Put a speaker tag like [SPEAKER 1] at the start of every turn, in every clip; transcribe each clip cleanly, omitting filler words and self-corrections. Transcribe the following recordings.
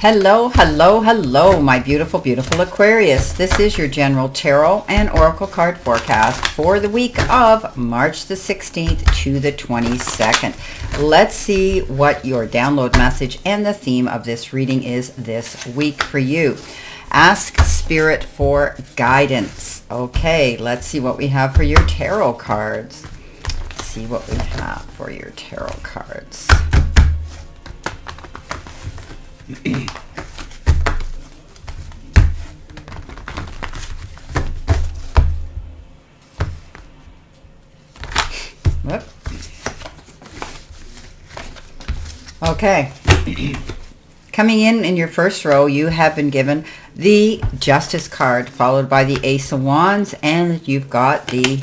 [SPEAKER 1] Hello, hello, hello, my beautiful, beautiful Aquarius. This is your general tarot and oracle card forecast for the week of March the 16th to the 22nd. Let's see what your download message and the theme of this reading is this week for you. Ask Spirit for guidance. Okay, let's see what we have for your tarot cards. Let's see what we have for your tarot cards. Whoop. Okay. Coming in your first row, you have been given the Justice card, followed by the Ace of Wands, and you've got the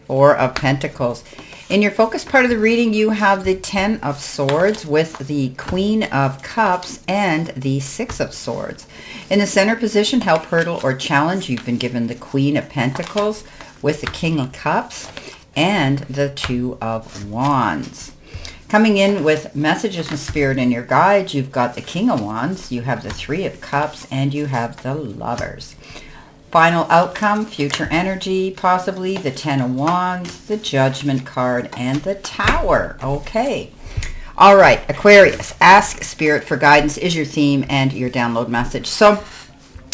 [SPEAKER 1] Four of Pentacles. In your focus part of the reading, you have the Ten of Swords with the Queen of Cups and the Six of Swords. In the center position, help, hurdle, or challenge, you've been given the Queen of Pentacles with the King of Cups and the Two of Wands. Coming in with messages from Spirit and your guides, you've got the King of Wands, you have the Three of Cups, and you have the Lovers. Final outcome, future energy, possibly the Ten of Wands, the Judgment card, and the Tower. Okay. All right, Aquarius, ask Spirit for guidance is your theme and your download message. So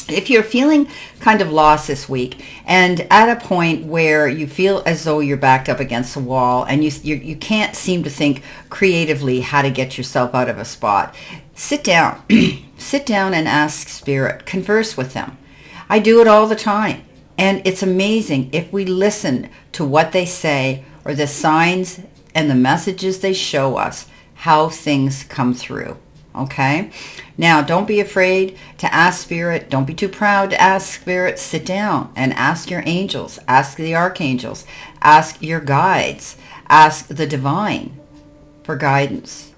[SPEAKER 1] if you're feeling kind of lost this week and at a point where you feel as though you're backed up against a wall and you can't seem to think creatively how to get yourself out of a spot, sit down. Sit down and ask Spirit. Converse with them. I do it all the time, and it's amazing if we listen to what they say or the signs and the messages they show us, how things come through. Okay? Now, don't be afraid to ask Spirit. Don't be too proud to ask Spirit. Sit down and ask your angels. Ask the archangels. Ask your guides. Ask the divine for guidance.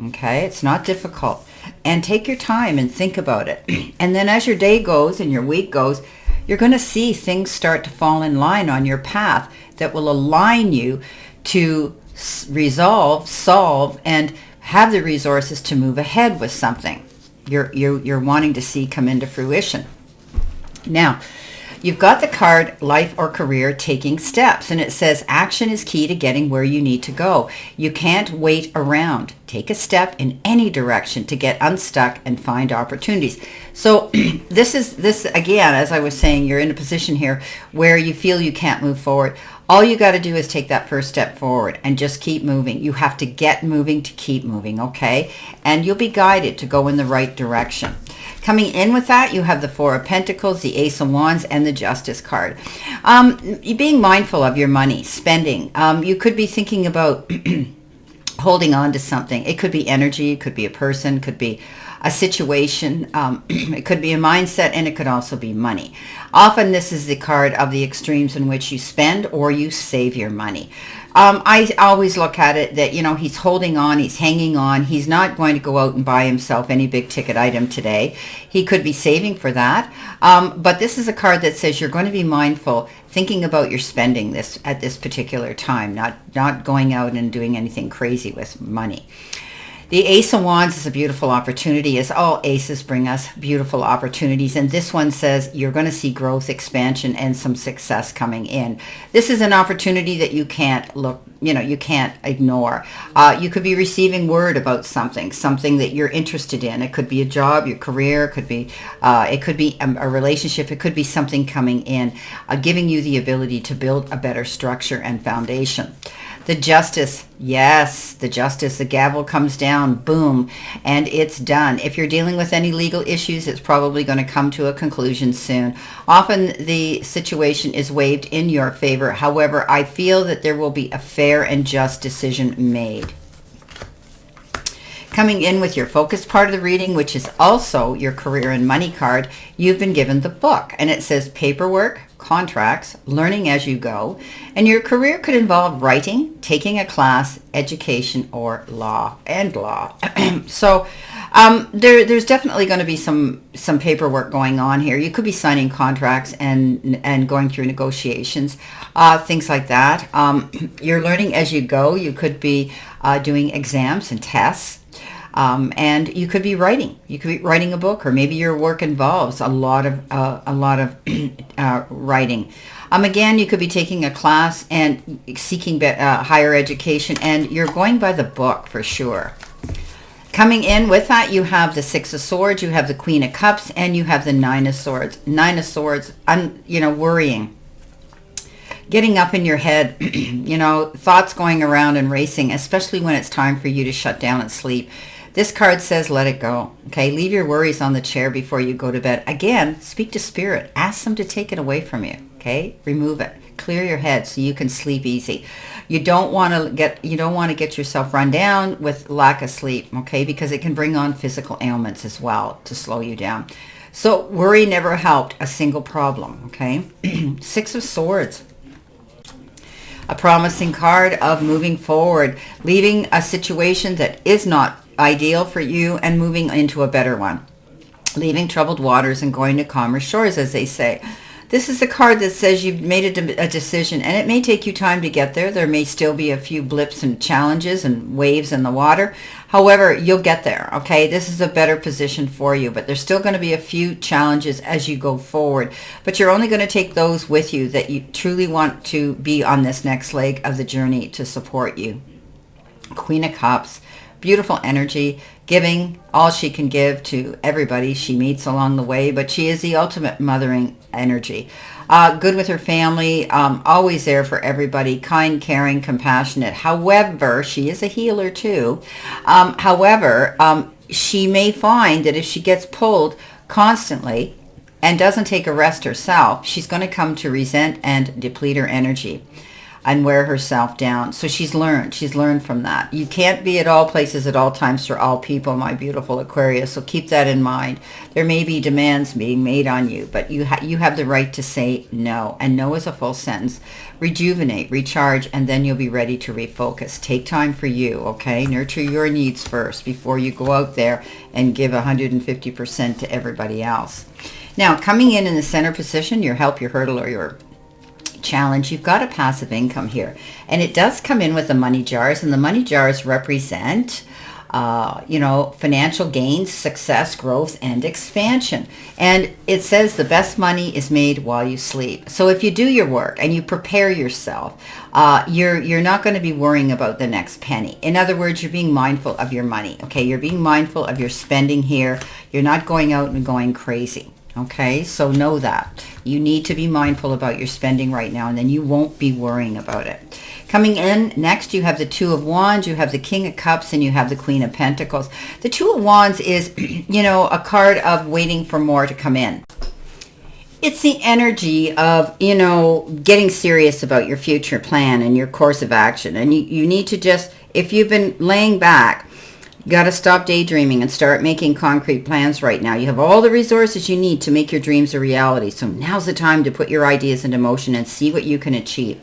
[SPEAKER 1] Okay? It's not difficult. And take your time and think about it. And then as your day goes and your week goes, you're going to see things start to fall in line on your path that will align you to resolve, solve, and have the resources to move ahead with something you're wanting to see come into fruition. Now, you've got the card Life or Career Taking Steps, and it says action is key to getting where you need to go. You can't wait around. Take a step in any direction to get unstuck and find opportunities. So this again, as I was saying, you're in a position here where you feel you can't move forward. All you got to do is take that first step forward and just keep moving. You have to get moving to keep moving, okay? And you'll be guided to go in the right direction. Coming in with that, you have the Four of Pentacles, the Ace of Wands, and the Justice card. Being mindful of your money, spending. You could be thinking about holding on to something. It could be energy, it could be a person, could be a situation, it could be a mindset, and it could also be money. Often this is the card of the extremes in which you spend or you save your money. I always look at it that, he's holding on, he's hanging on, he's not going to go out and buy himself any big ticket item today. He could be saving for that. But this is a card that says you're going to be mindful, thinking about your spending this at this particular time, not going out and doing anything crazy with money. The Ace of Wands is a beautiful opportunity, as all aces bring us beautiful opportunities. And this one says you're going to see growth, expansion, and some success coming in. This is an opportunity that you can't you can't ignore. You could be receiving word about something that you're interested in. It could be a job, your career, it could be a relationship, it could be something coming in, giving you the ability to build a better structure and foundation. The Justice, yes, the Justice, the gavel comes down, boom, and it's done. If you're dealing with any legal issues, it's probably going to come to a conclusion soon. Often the situation is waived in your favor. However, I feel that there will be a fair and just decision made. Coming in with your focus part of the reading, which is also your career and money card, you've been given the book, and it says paperwork, contracts, learning as you go, and your career could involve writing, taking a class, education, or law. So there's definitely going to be some paperwork going on here. You could be signing contracts and going through negotiations, things like that. You're learning as you go. You could be doing exams and tests. And you could be writing. You could be writing a book, or maybe your work involves a lot of writing. Again, you could be taking a class and seeking higher education, and you're going by the book for sure. Coming in with that, you have the Six of Swords, you have the Queen of Cups, and you have the Nine of Swords. Nine of Swords, worrying. Getting up in your head, thoughts going around and racing, especially when it's time for you to shut down and sleep. This card says, let it go. Okay, leave your worries on the chair before you go to bed. Again, speak to Spirit. Ask them to take it away from you. Okay, remove it. Clear your head so you can sleep easy. You don't want to get yourself run down with lack of sleep. Okay, because it can bring on physical ailments as well to slow you down. So worry never helped a single problem. Okay, Six of Swords. A promising card of moving forward, leaving a situation that is not ideal for you and moving into a better one. Leaving troubled waters and going to calmer shores, as they say. This is a card that says you've made a decision, and it may take you time to get there. There may still be a few blips and challenges and waves in the water. However, you'll get there, okay? This is a better position for you, but there's still going to be a few challenges as you go forward. But you're only going to take those with you that you truly want to be on this next leg of the journey to support you. Queen of Cups. Beautiful energy, giving all she can give to everybody she meets along the way, but she is the ultimate mothering energy. Good with her family, always there for everybody, kind, caring, compassionate. However, she is a healer too. She may find that if she gets pulled constantly and doesn't take a rest herself, she's going to come to resent and deplete her energy and wear herself down. So she's learned from that. You can't be at all places at all times for all people, my beautiful Aquarius. So keep that in mind. There may be demands being made on you, but you have the right to say no. And no is a full sentence. Rejuvenate, recharge, and then you'll be ready to refocus. Take time for you, okay? Nurture your needs first before you go out there and give 150% to everybody else. Now, coming in the center position, your help, your hurdle, or your challenge, you've got a passive income here, and it does come in with the money jars, and the money jars represent financial gains, success, growth, and expansion. And it says the best money is made while you sleep. So if you do your work and you prepare yourself, you're not going to be worrying about the next penny. In other words, you're being mindful of your money. Okay, you're being mindful of your spending here. You're not going out and going crazy. Okay, so know that. You need to be mindful about your spending right now, and then you won't be worrying about it. Coming in next, you have the Two of Wands, you have the King of Cups, and you have the Queen of Pentacles. The Two of Wands is, a card of waiting for more to come in. It's the energy of, getting serious about your future plan and your course of action. And you need to just, if you've been laying back, you got to stop daydreaming and start making concrete plans right now. You have all the resources you need to make your dreams a reality. So now's the time to put your ideas into motion and see what you can achieve.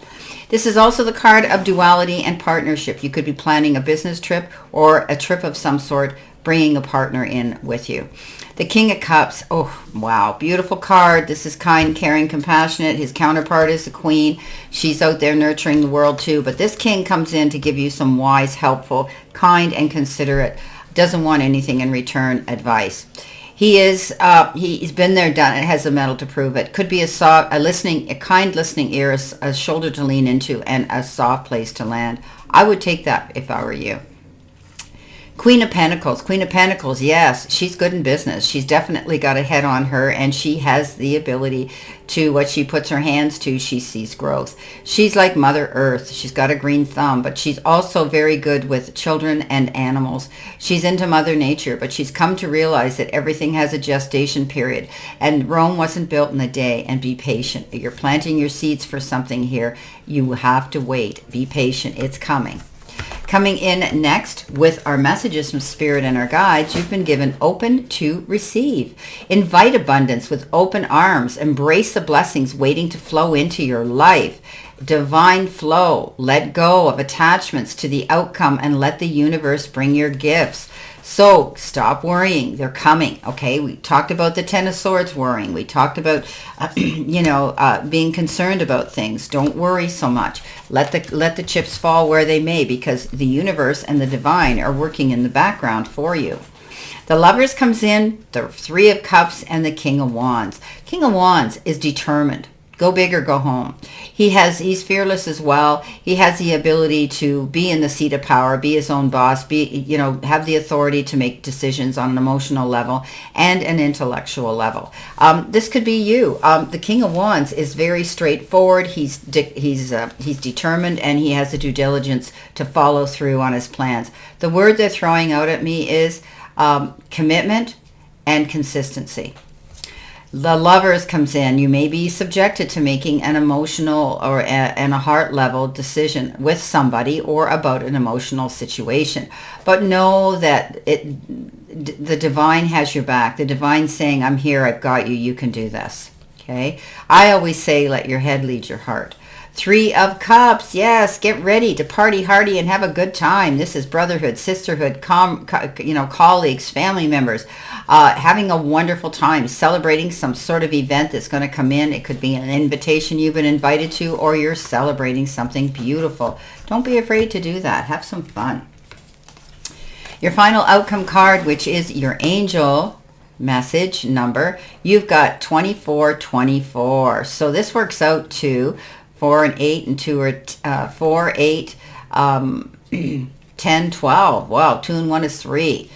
[SPEAKER 1] This is also the card of duality and partnership. You could be planning a business trip or a trip of some sort, bringing a partner in with you. The King of Cups, oh, wow, beautiful card. This is kind, caring, compassionate. His counterpart is the Queen. She's out there nurturing the world too. But this King comes in to give you some wise, helpful, kind, and considerate, doesn't want anything in return advice. He's been there, done it, has a medal to prove it. Could be a kind listening ear, a shoulder to lean into, and a soft place to land. I would take that if I were you. Queen of Pentacles, yes, she's good in business. She's definitely got a head on her, and she has the ability to, what she puts her hands to, she sees growth. She's like Mother Earth. She's got a green thumb, but she's also very good with children and animals. She's into Mother Nature, but she's come to realize that everything has a gestation period, and Rome wasn't built in a day. And be patient. You're planting your seeds for something here. You have to wait. Be patient. It's coming. Coming in next with our messages from Spirit and our guides, you've been given open to receive. Invite abundance with open arms. Embrace the blessings waiting to flow into your life. Divine flow. Let go of attachments to the outcome and let the universe bring your gifts. So stop worrying. They're coming. Okay. We talked about the Ten of Swords worrying. We talked about, being concerned about things. Don't worry so much. Let the chips fall where they may, because the universe and the divine are working in the background for you. The Lovers comes in, the Three of Cups, and the King of Wands. King of Wands is determined. Go big or go home. He's fearless as well. He has the ability to be in the seat of power, be his own boss, have the authority to make decisions on an emotional level and an intellectual level. This could be you. The King of Wands is very straightforward. He's determined, and he has the due diligence to follow through on his plans. The word they're throwing out at me is commitment and consistency. The Lovers comes in. You may be subjected to making an emotional and a heart level decision with somebody or about an emotional situation. But know that the divine has your back. The divine saying, I'm here, I've got you, you can do this. Okay? I always say, let your head lead your heart. Three of Cups. Yes, get ready to party hardy and have a good time. This is brotherhood, sisterhood, colleagues, family members, having a wonderful time, celebrating some sort of event that's going to come in. It could be an invitation you've been invited to, or you're celebrating something beautiful. Don't be afraid to do that. Have some fun. Your final outcome card, which is your angel message number, you've got 2424. So this works out to 4 and 8 and 2 are 4, 8, 10, 12. Wow, 2 and 1 is 3.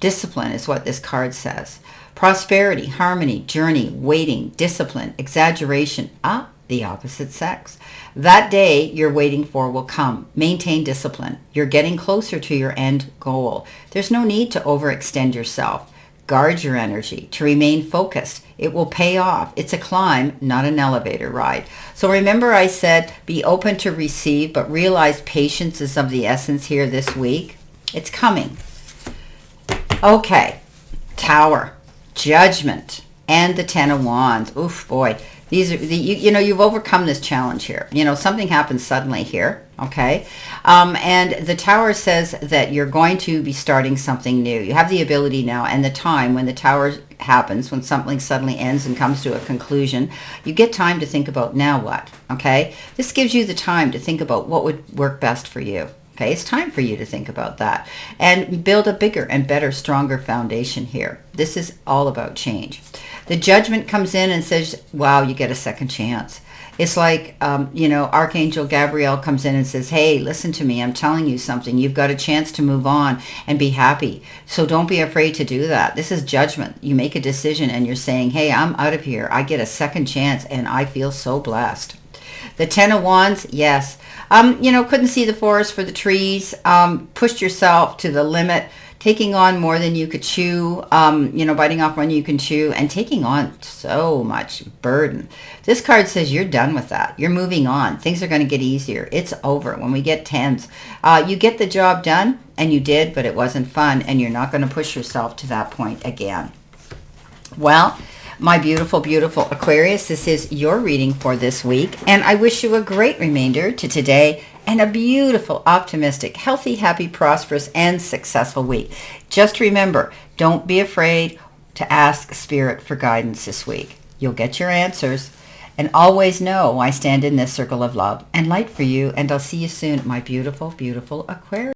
[SPEAKER 1] Discipline is what this card says. Prosperity, harmony, journey, waiting, discipline, exaggeration. The opposite sex. That day you're waiting for will come. Maintain discipline. You're getting closer to your end goal. There's no need to overextend yourself. Guard your energy to remain focused. It will pay off. It's a climb, not an elevator ride. So remember I said be open to receive, but realize patience is of the essence here this week. It's coming. Okay. Tower, Judgment, and the Ten of Wands. Oof, boy. These are you've overcome this challenge here. Something happens suddenly here. Okay. And the Tower says that you're going to be starting something new. You have the ability now and the time when the Tower happens, when something suddenly ends and comes to a conclusion, you get time to think about now what. Okay. This gives you the time to think about what would work best for you. Okay, it's time for you to think about that and build a bigger and better, stronger foundation here. This is all about change. The Judgment comes in and says, wow, you get a second chance. It's like, Archangel Gabriel comes in and says, hey, listen to me. I'm telling you something. You've got a chance to move on and be happy. So don't be afraid to do that. This is judgment. You make a decision and you're saying, hey, I'm out of here. I get a second chance and I feel so blessed. The Ten of Wands, yes. Couldn't see the forest for the trees. Pushed yourself to the limit, taking on more than you could chew, biting off more than you can chew, and taking on so much burden. This card says you're done with that. You're moving on. Things are going to get easier. It's over. When we get tens, you get the job done, and you did, but it wasn't fun, and you're not going to push yourself to that point again. Well, my beautiful, beautiful Aquarius, this is your reading for this week, and I wish you a great remainder to today and a beautiful, optimistic, healthy, happy, prosperous, and successful week. Just remember, don't be afraid to ask Spirit for guidance this week. You'll get your answers, and always know I stand in this circle of love and light for you, and I'll see you soon, my beautiful, beautiful Aquarius.